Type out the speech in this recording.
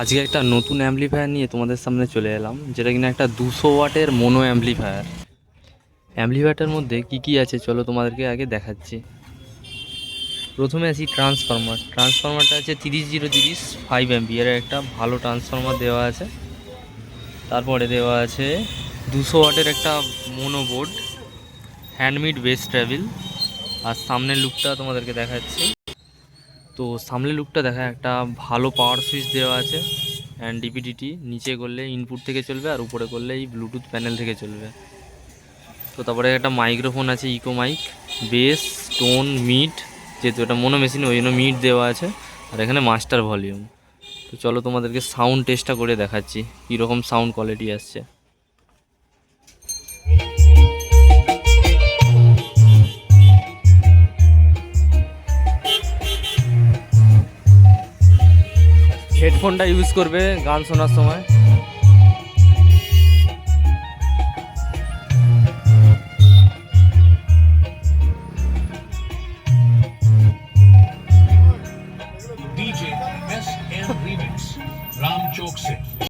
আজকে একটা নতুন অ্যাম্পলিফায়ার নিয়ে তোমাদের সামনে চলে এলাম, যেটা কিনা একটা 200 ওয়াটের মোনো অ্যাম্পলিফায়ার। অ্যাম্পলিফায়ারটার মধ্যে কি কি আছে চলো তোমাদেরকে আগে দেখাচ্ছি। প্রথমে আসি ট্রান্সফরমারটা আছে 30-0-30 5 অ্যাম্পিয়ারের একটা ভালো ট্রান্সফরমার দেওয়া আছে। তারপরে দেওয়া আছে 200 ওয়াটের একটা mono board, handmade base travel. আর সামনের লুকটা তোমাদেরকে দেখাচ্ছি। তো সামনের লুকটা দেখা, একটা ভালো পাওয়ার সুইচ দেওয়া আছে অ্যান্ড ডিপিডিটি, নিচে করলে ইনপুট থেকে চলবে আর উপরে করলে এই ব্লুটুথ প্যানেল থেকে চলবে। তো তারপরে একটা মাইক্রোফোন আছে, echo mic, bass, tone, mid, যেহেতু এটা মোনো মেশিন ওই জন্য মিড দেওয়া আছে। আর এখানে মাস্টার ভলিউম। তো চলো তোমাদেরকে সাউন্ড টেস্টটা করে দেখাচ্ছি কীরকম সাউন্ড কোয়ালিটি আসছে। হেডফোনটা ইউজ করবে গান শোনার সময়।